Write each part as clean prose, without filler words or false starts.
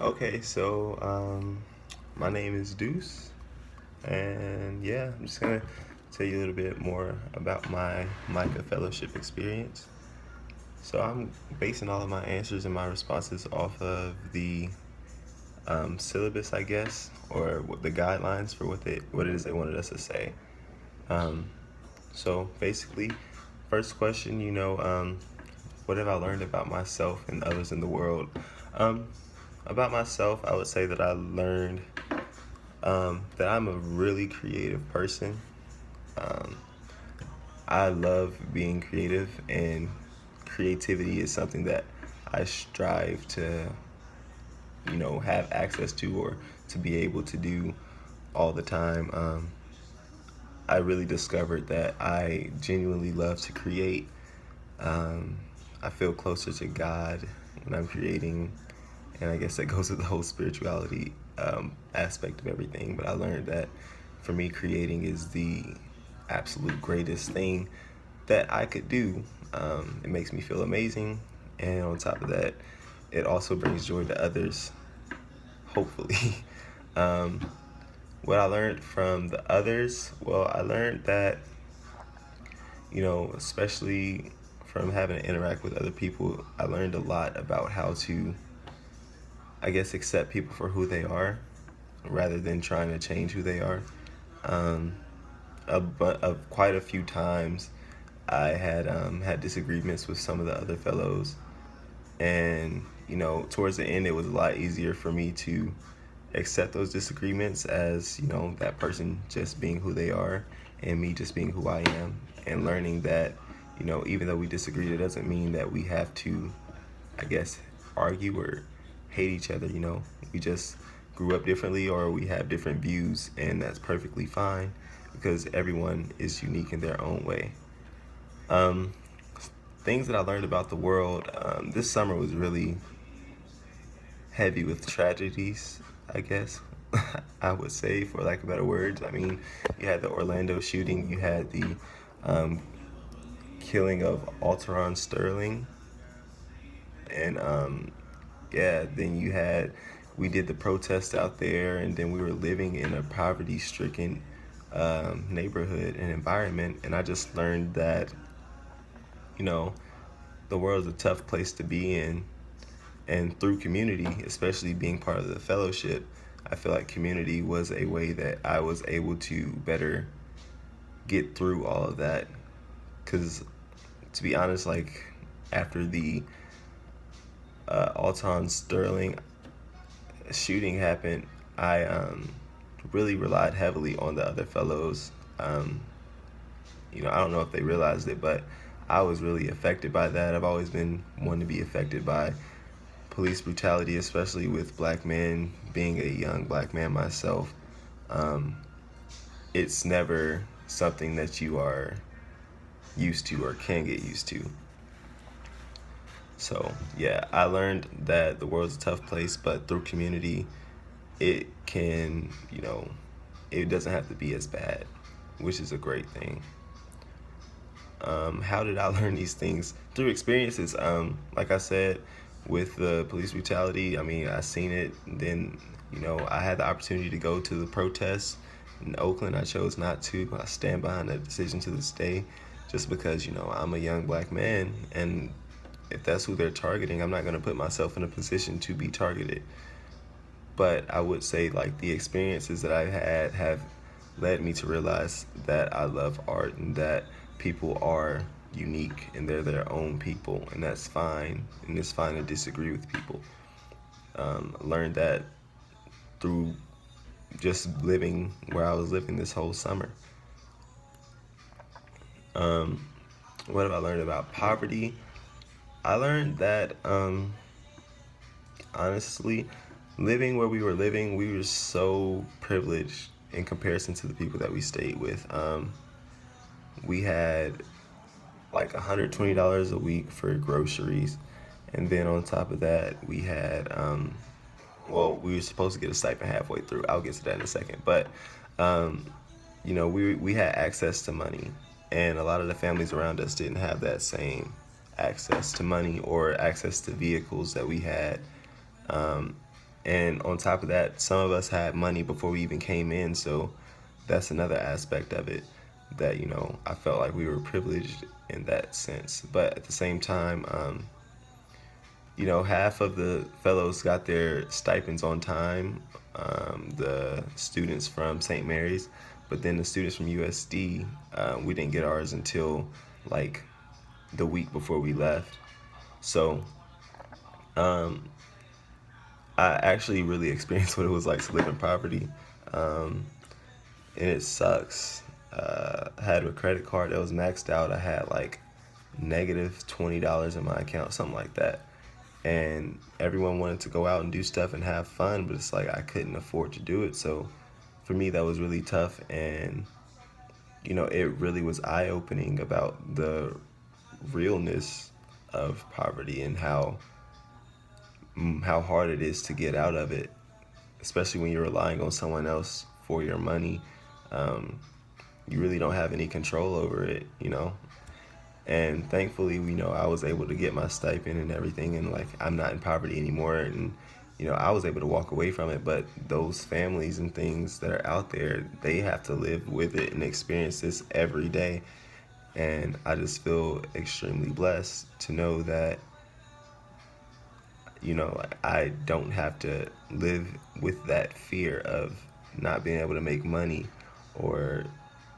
Okay, so my name is Deuce, and yeah, I'm just gonna tell you a little bit more about my Micah fellowship experience. So I'm basing all of my answers and my responses off of the syllabus, I guess, or the guidelines for what it is they wanted us to say. Um, so basically, first question, what have I learned about myself and others in the world? Um, about myself, I would say that I learned that I'm a really creative person. Um, I love being creative, and creativity is something that I strive to, have access to or to be able to do all the time. I really discovered that I genuinely love to create. Um, I feel closer to God when I'm creating, and I guess that goes with the whole spirituality aspect of everything. But I learned that for me, creating is the absolute greatest thing that I could do. It makes me feel amazing, and on top of that, it also brings joy to others, hopefully. um, what I learned from the others, well, I learned that, especially from having to interact with other people, I learned a lot about how to, I guess, accept people for who they are rather than trying to change who they are. Um, quite a few times, I had disagreements with some of the other fellows, and towards the end, it was a lot easier for me to accept those disagreements as that person just being who they are, and me just being who I am, and learning that even though we disagreed, it doesn't mean that we have to, I guess, argue or hate each other. We just grew up differently, or we have different views, and that's perfectly fine because everyone is unique in their own way. Um, Things that I learned about the world this summer was really heavy with tragedies, I guess. I would say, for lack of better words. I mean, you had the Orlando shooting, you had the um, killing of Alteron Sterling, and yeah, then we did the protest out there, and then we were living in a poverty stricken neighborhood and environment. And I just learned that, you know, the world is a tough place to be in. And through community, especially being part of the fellowship, I feel like community was a way that I was able to better get through all of that. Because to be honest, like after the Alton Sterling shooting happened, I really relied heavily on the other fellows. Um, I don't know if they realized it, but I was really affected by that. I've always been one to be affected by police brutality, especially with black men. Being a young black man myself, um, it's never something that you are used to or can get used to. So yeah, I learned that the world's a tough place, but through community, it can, it doesn't have to be as bad, which is a great thing. How did I learn these things? Through experiences. Like I said, with the police brutality, I mean, I seen it. Then, I had the opportunity to go to the protests in Oakland. I chose not to. I stand behind that decision to this day, just because I'm a young black man, and if that's who they're targeting, I'm not going to put myself in a position to be targeted. But I would say, like, the experiences that I've had have led me to realize that I love art, and that people are unique and they're their own people, and that's fine. And it's fine to disagree with people. I learned that through just living where I was living this whole summer. Um, what have I learned about poverty? I learned that, honestly, living where we were living, we were so privileged in comparison to the people that we stayed with. We had like $120 a week for groceries, and then on top of that, we had well, we were supposed to get a stipend halfway through. I'll get to that in a second, but um, we had access to money, and a lot of the families around us didn't have that same access to money or access to vehicles that we had. Um, And on top of that, some of us had money before we even came in, so that's another aspect of it that, I felt like we were privileged in that sense. But at the same time, half of the fellows got their stipends on time, the students from St. Mary's, but then the students from USD, we didn't get ours until like the week before we left. So I actually really experienced what it was like to live in poverty, and it sucks. I had a credit card that was maxed out. I had like negative $20 in my account, something like that. And everyone wanted to go out and do stuff and have fun, but it's like I couldn't afford to do it. So for me, that was really tough. And, it really was eye opening about the realness of poverty and how hard it is to get out of it, especially when you're relying on someone else for your money. You really don't have any control over it. And thankfully, I was able to get my stipend and everything, and like I'm not in poverty anymore, and I was able to walk away from it. But those families and things that are out there, they have to live with it and experience this every day. And I just feel extremely blessed to know that I don't have to live with that fear of not being able to make money or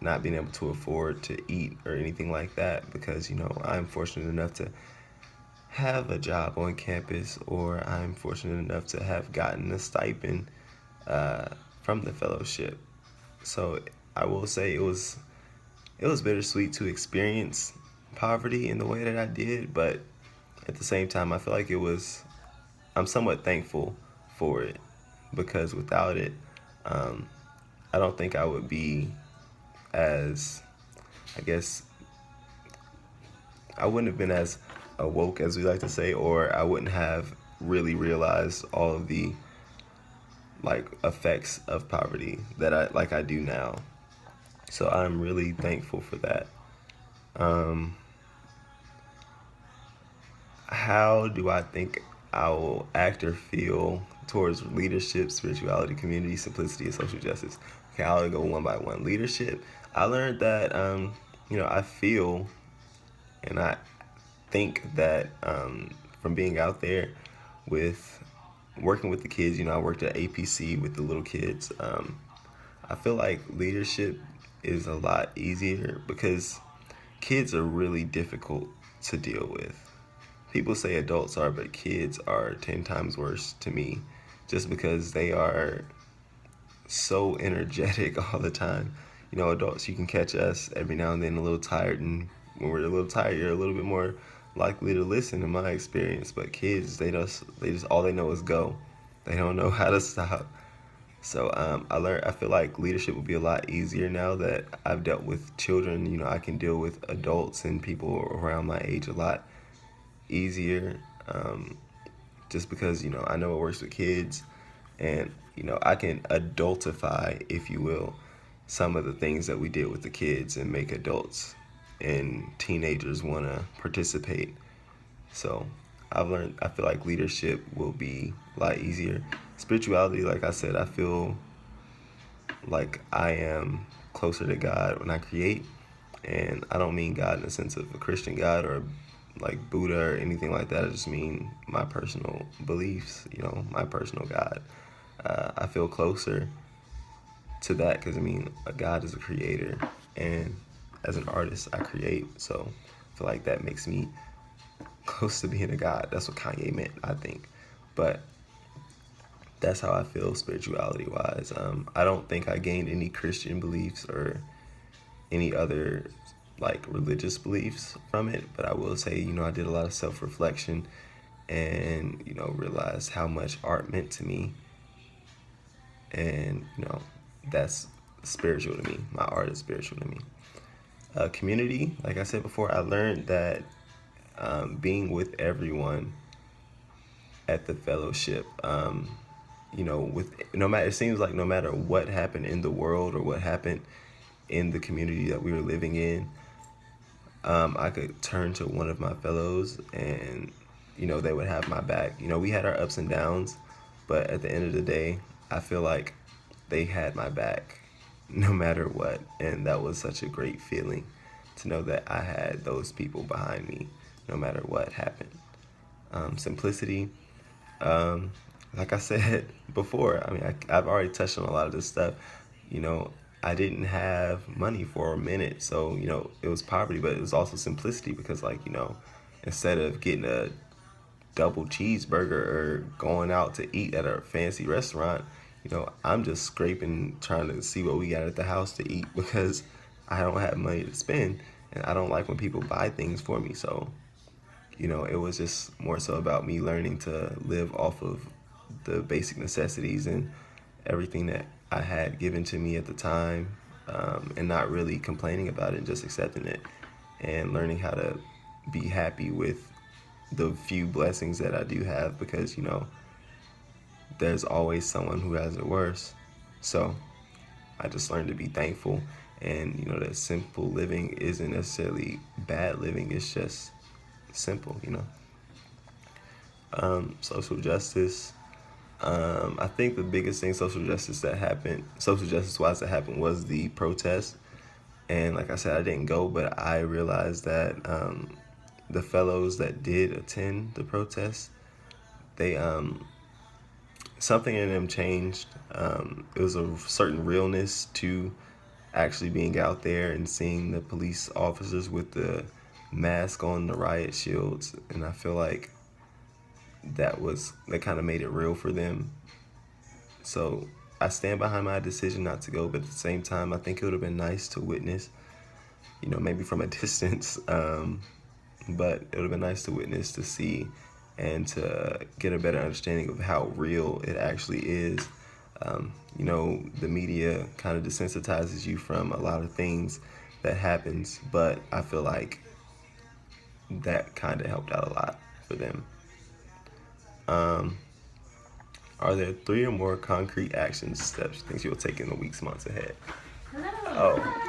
not being able to afford to eat or anything like that, because I'm fortunate enough to have a job on campus, or I'm fortunate enough to have gotten a stipend from the fellowship. So I will say it was bittersweet to experience poverty in the way that I did, but at the same time, I feel like I'm somewhat thankful for it, because without it, I don't think I would be as, I guess, I wouldn't have been as awoke, as we like to say, or I wouldn't have really realized all of the like effects of poverty that I do now. So I'm really thankful for that. Um, how do I think I will act or feel towards leadership, spirituality, community, simplicity, and social justice? Okay, I'll go one by one. Leadership. I learned that I feel and I think that from being out there with working with the kids, I worked at APC with the little kids. I feel like leadership is a lot easier because kids are really difficult to deal with. People say adults are, but kids are 10 times worse to me, just because they are so energetic all the time. Adults, you can catch us every now and then a little tired, and when we're a little tired, you're a little bit more likely to listen, in my experience. But kids, they just all they know is go. They don't know how to stop. So I feel like leadership will be a lot easier now that I've dealt with children. I can deal with adults and people around my age a lot easier, just because I know it works with kids, and I can adultify, if you will, some of the things that we did with the kids and make adults and teenagers want to participate. So I feel like leadership will be a lot easier. Spirituality, like I said, I feel like I am closer to God when I create. And I don't mean God in the sense of a Christian God or like Buddha or anything like that. I just mean my personal beliefs, my personal God. I feel closer to that because, God is a creator. And as an artist, I create. So I feel like that makes me close to being a God. That's what Kanye meant, I think. But that's how I feel spirituality wise. I don't think I gained any Christian beliefs or any other like religious beliefs from it, but I will say, I did a lot of self-reflection and, realized how much art meant to me. And, that's spiritual to me. My art is spiritual to me. Community, like I said before, I learned that being with everyone at the fellowship, with no matter, it seems like no matter what happened in the world or what happened in the community that we were living in, I could turn to one of my fellows and, they would have my back. We had our ups and downs, But at the end of the day, I feel like they had my back no matter what. And that was such a great feeling to know that I had those people behind me no matter what happened. Simplicity, um, like I said before, I mean, I've already touched on a lot of this stuff. You know, I didn't have money for a minute, so it was poverty, but it was also simplicity because, like, instead of getting a double cheeseburger or going out to eat at a fancy restaurant, I'm just scraping, trying to see what we got at the house to eat because I don't have money to spend, and I don't like when people buy things for me. So it was just more so about me learning to live off of the basic necessities and everything that I had given to me at the time, and not really complaining about it and just accepting it and learning how to be happy with the few blessings that I do have because, there's always someone who has it worse. So I just learned to be thankful, and that simple living isn't necessarily bad living, it's just simple. Social justice. I think the biggest thing social justice wise that happened was the protest. And like I said, I didn't go, but I realized that the fellows that did attend the protest, they something in them changed. It was a certain realness to actually being out there and seeing the police officers with the mask on, the riot shields, and I feel like that kind of made it real for them. So I stand behind my decision not to go, but at the same time, I think it would have been nice to witness, maybe from a distance, but it would have been nice to witness, to see, and to get a better understanding of how real it actually is. The media kind of desensitizes you from a lot of things that happens, but I feel like that kind of helped out a lot for them. Are there 3 or more concrete action steps, things you'll take in the weeks, months ahead? Hello. Oh.